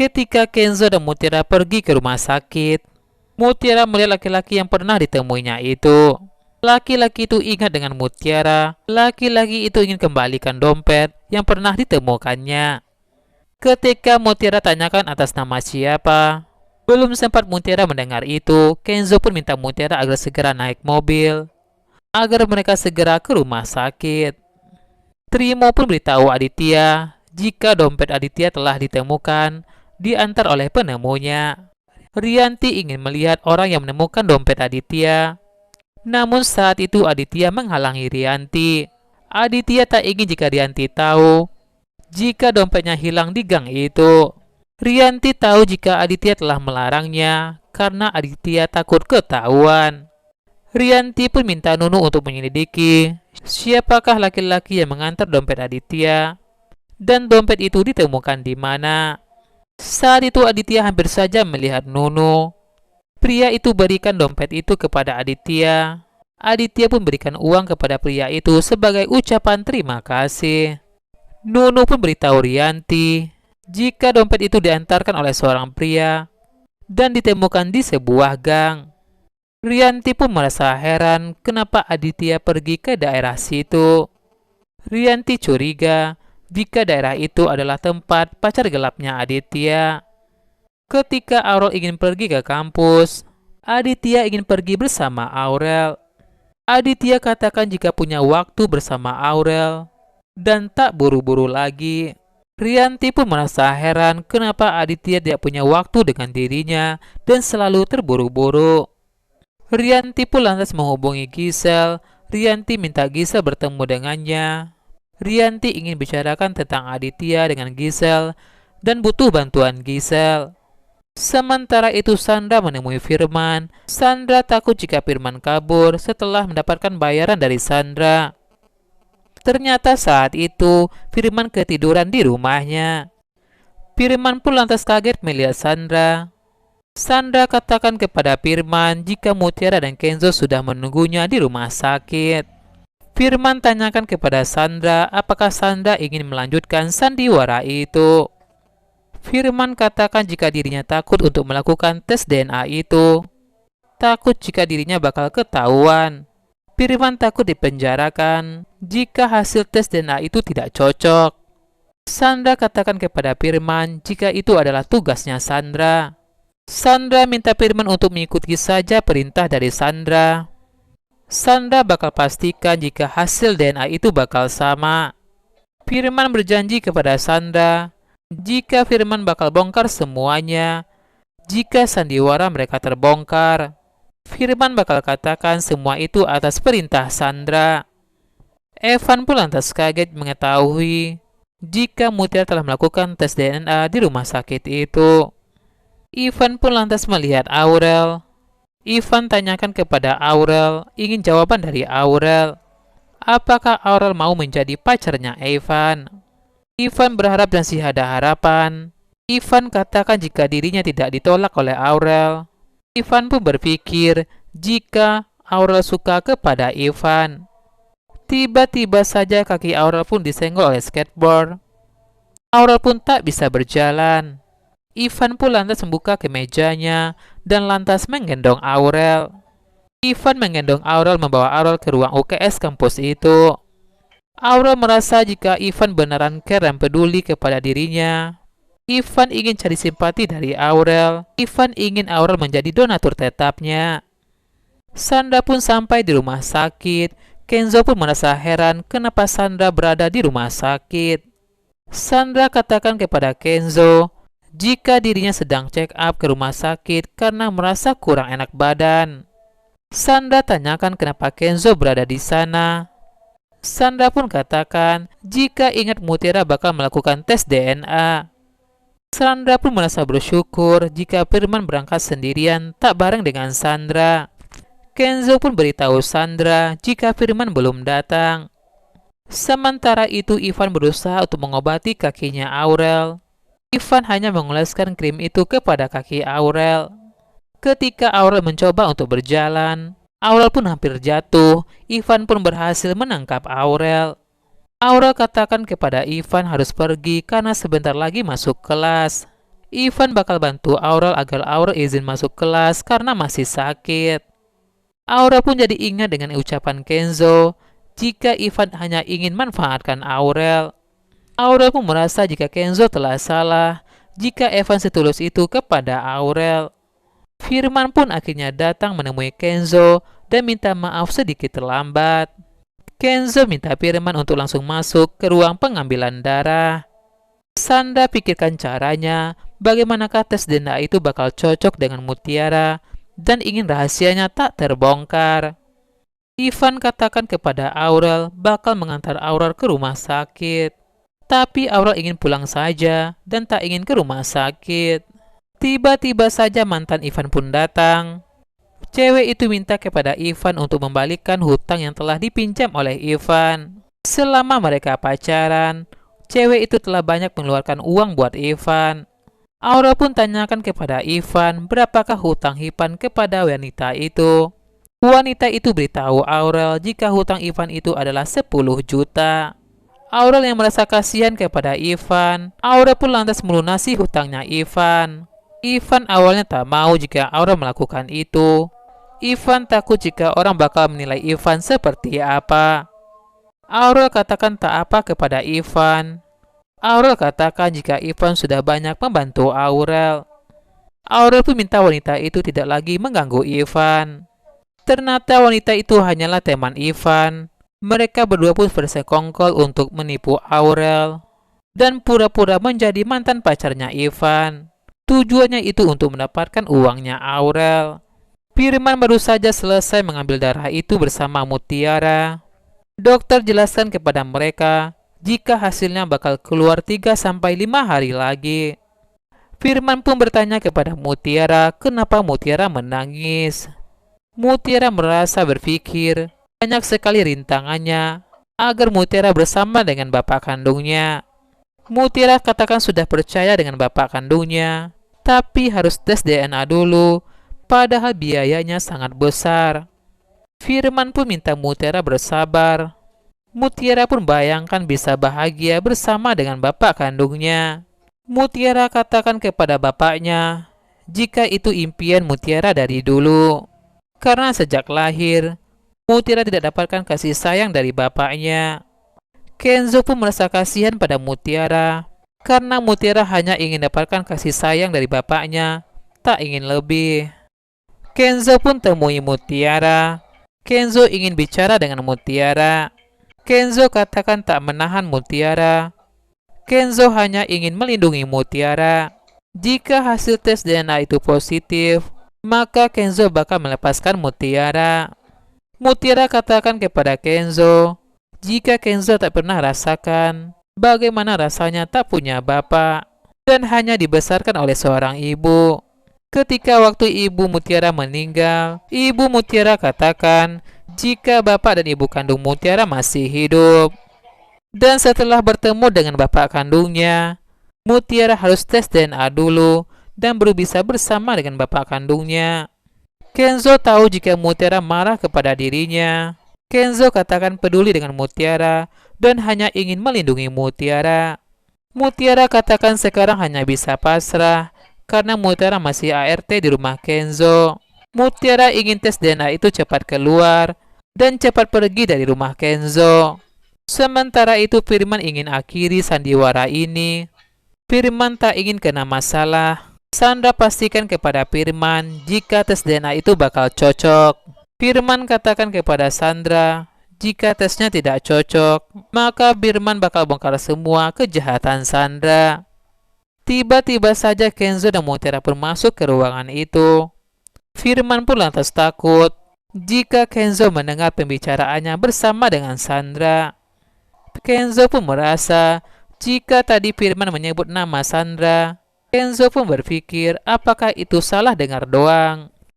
Ketika Kenzo dan Mutiara pergi ke rumah sakit, Mutiara melihat laki-laki yang pernah ditemuinya itu. Laki-laki itu ingat dengan Mutiara. Laki-laki itu ingin kembalikan dompet yang pernah ditemukannya. Ketika Mutiara tanyakan atas nama siapa, belum sempat Mutiara mendengar itu, Kenzo pun minta Mutiara agar segera naik mobil, agar mereka segera ke rumah sakit. Trimo pun beritahu Aditya jika dompet Aditya telah ditemukan, diantar oleh penemunya. Rianti ingin melihat orang yang menemukan dompet Aditya. Namun saat itu Aditya menghalangi Rianti. Aditya tak ingin jika Rianti tahu jika dompetnya hilang di gang itu. Rianti tahu jika Aditya telah melarangnya karena Aditya takut ketahuan. Rianti pun minta Nunu untuk menyelidiki siapakah laki-laki yang mengantar dompet Aditya dan dompet itu ditemukan di mana. Saat itu Aditya hampir saja melihat Nunu. Pria itu berikan dompet itu kepada Aditya. Aditya pun berikan uang kepada pria itu sebagai ucapan terima kasih. Nunu pun beritahu Rianti jika dompet itu diantarkan oleh seorang pria dan ditemukan di sebuah gang. Rianti pun merasa heran kenapa Aditya pergi ke daerah situ. Rianti curiga jika daerah itu adalah tempat pacar gelapnya Aditya. Ketika Aurel ingin pergi ke kampus, Aditya ingin pergi bersama Aurel. Aditya katakan jika punya waktu bersama Aurel dan tak buru-buru lagi. Rianti pun merasa heran kenapa Aditya tidak punya waktu dengan dirinya dan selalu terburu-buru. Rianti pun lantas menghubungi Gisel. Rianti minta Gisel bertemu dengannya. Rianti ingin bicarakan tentang Aditya dengan Gisel dan butuh bantuan Gisel. Sementara itu Sandra menemui Firman. Sandra takut jika Firman kabur setelah mendapatkan bayaran dari Sandra. Ternyata saat itu Firman ketiduran di rumahnya. Firman pun lantas kaget melihat Sandra. Sandra katakan kepada Firman jika Mutiara dan Kenzo sudah menunggunya di rumah sakit. Firman tanyakan kepada Sandra apakah Sandra ingin melanjutkan sandiwara itu. Firman katakan jika dirinya takut untuk melakukan tes DNA itu. Takut jika dirinya bakal ketahuan. Firman takut dipenjarakan jika hasil tes DNA itu tidak cocok. Sandra katakan kepada Firman jika itu adalah tugasnya Sandra. Sandra minta Firman untuk mengikuti saja perintah dari Sandra. Sandra bakal pastikan jika hasil DNA itu bakal sama. Firman berjanji kepada Sandra jika Firman bakal bongkar semuanya. Jika sandiwara mereka terbongkar, Firman bakal katakan semua itu atas perintah Sandra. Evan pun lantas kaget mengetahui jika Mutiara telah melakukan tes DNA di rumah sakit itu. Ivan pun lantas melihat Aurel. Ivan tanyakan kepada Aurel, ingin jawaban dari Aurel. Apakah Aurel mau menjadi pacarnya Evan? Ivan berharap dan masih ada harapan. Ivan katakan jika dirinya tidak ditolak oleh Aurel. Ivan pun berpikir jika Aurel suka kepada Ivan. Tiba-tiba saja kaki Aurel pun disenggol oleh skateboard. Aurel pun tak bisa berjalan. Ivan pun lantas membuka kemejanya dan lantas menggendong Aurel. Ivan menggendong Aurel membawa Aurel ke ruang UKS kampus itu. Aurel merasa jika Ivan beneran care dan peduli kepada dirinya. Ivan ingin cari simpati dari Aurel. Ivan ingin Aurel menjadi donatur tetapnya. Sandra pun sampai di rumah sakit. Kenzo pun merasa heran kenapa Sandra berada di rumah sakit. Sandra katakan kepada Kenzo jika dirinya sedang check up ke rumah sakit karena merasa kurang enak badan. Sandra tanyakan kenapa Kenzo berada di sana. Sandra pun katakan jika ingat Mutiara bakal melakukan tes DNA. Sandra pun merasa bersyukur jika Firman berangkat sendirian tak bareng dengan Sandra. Kenzo pun beritahu Sandra jika Firman belum datang. Sementara itu Ivan berusaha untuk mengobati kakinya Aurel. Ivan hanya mengoleskan krim itu kepada kaki Aurel. Ketika Aurel mencoba untuk berjalan, Aurel pun hampir jatuh. Ivan pun berhasil menangkap Aurel. Aurel katakan kepada Ivan harus pergi karena sebentar lagi masuk kelas. Ivan bakal bantu Aurel agar Aurel izin masuk kelas karena masih sakit. Aurel pun jadi ingat dengan ucapan Kenzo jika Ivan hanya ingin manfaatkan Aurel. Aurel pun merasa jika Kenzo telah salah jika Evan setulus itu kepada Aurel. Firman pun akhirnya datang menemui Kenzo dan minta maaf sedikit terlambat. Kenzo minta Firman untuk langsung masuk ke ruang pengambilan darah. Sandra pikirkan caranya, bagaimanakah tes DNA itu bakal cocok dengan Mutiara dan ingin rahasianya tak terbongkar. Ivan katakan kepada Aurel bakal mengantar Aurel ke rumah sakit. Tapi Aurel ingin pulang saja dan tak ingin ke rumah sakit. Tiba-tiba saja mantan Ivan pun datang. Cewek itu minta kepada Ivan untuk membalikkan hutang yang telah dipinjam oleh Ivan. Selama mereka pacaran, cewek itu telah banyak mengeluarkan uang buat Ivan. Aurel pun tanyakan kepada Ivan berapakah hutang Ivan kepada wanita itu. Wanita itu beritahu Aurel jika hutang Ivan itu adalah 10 juta. Aurel yang merasa kasihan kepada Ivan, Aurel pun lantas melunasi hutangnya Ivan. Ivan awalnya tak mau jika Aurel melakukan itu. Ivan takut jika orang bakal menilai Ivan seperti apa. Aurel katakan tak apa kepada Ivan. Aurel katakan jika Ivan sudah banyak membantu Aurel. Aurel pun minta wanita itu tidak lagi mengganggu Ivan. Ternyata wanita itu hanyalah teman Ivan. Mereka berdua pun bersekongkol untuk menipu Aurel dan pura-pura menjadi mantan pacarnya Ivan. Tujuannya itu untuk mendapatkan uangnya Aurel. Firman baru saja selesai mengambil darah itu bersama Mutiara. Dokter jelaskan kepada mereka jika hasilnya bakal keluar 3-5 hari lagi. Firman pun bertanya kepada Mutiara kenapa Mutiara menangis. Mutiara merasa berpikir banyak sekali rintangannya agar Mutiara bersama dengan bapak kandungnya. Mutiara katakan sudah percaya dengan bapak kandungnya, tapi harus tes DNA dulu, padahal biayanya sangat besar. Firman pun minta Mutiara bersabar. Mutiara pun bayangkan bisa bahagia bersama dengan bapak kandungnya. Mutiara katakan kepada bapaknya jika itu impian Mutiara dari dulu. Karena sejak lahir, Mutiara tidak dapatkan kasih sayang dari bapaknya. Kenzo pun merasa kasihan pada Mutiara karena Mutiara hanya ingin dapatkan kasih sayang dari bapaknya, tak ingin lebih. Kenzo pun temui Mutiara. Kenzo ingin bicara dengan Mutiara. Kenzo katakan tak menahan Mutiara. Kenzo hanya ingin melindungi Mutiara. Jika hasil tes DNA itu positif, maka Kenzo bakal melepaskan Mutiara. Mutiara katakan kepada Kenzo jika Kenzo tak pernah rasakan bagaimana rasanya tak punya bapak dan hanya dibesarkan oleh seorang ibu. Ketika waktu ibu Mutiara meninggal, ibu Mutiara katakan jika bapak dan ibu kandung Mutiara masih hidup. Dan setelah bertemu dengan bapak kandungnya, Mutiara harus tes DNA dulu dan baru bisa bersama dengan bapak kandungnya. Kenzo tahu jika Mutiara marah kepada dirinya. Kenzo katakan peduli dengan Mutiara dan hanya ingin melindungi Mutiara. Mutiara katakan sekarang hanya bisa pasrah karena Mutiara masih ART di rumah Kenzo. Mutiara ingin tes DNA itu cepat keluar dan cepat pergi dari rumah Kenzo. Sementara itu Firman ingin akhiri sandiwara ini. Firman tak ingin kena masalah. Sandra pastikan kepada Firman jika tes DNA itu bakal cocok. Firman katakan kepada Sandra jika tesnya tidak cocok, maka Firman bakal bongkar semua kejahatan Sandra. Tiba-tiba saja Kenzo dan Mutiara pun masuk ke ruangan itu. Firman pun lantas takut jika Kenzo mendengar pembicaraannya bersama dengan Sandra. Kenzo pun merasa jika tadi Firman menyebut nama Sandra, Kenzo pun berpikir apakah itu salah dengar doang.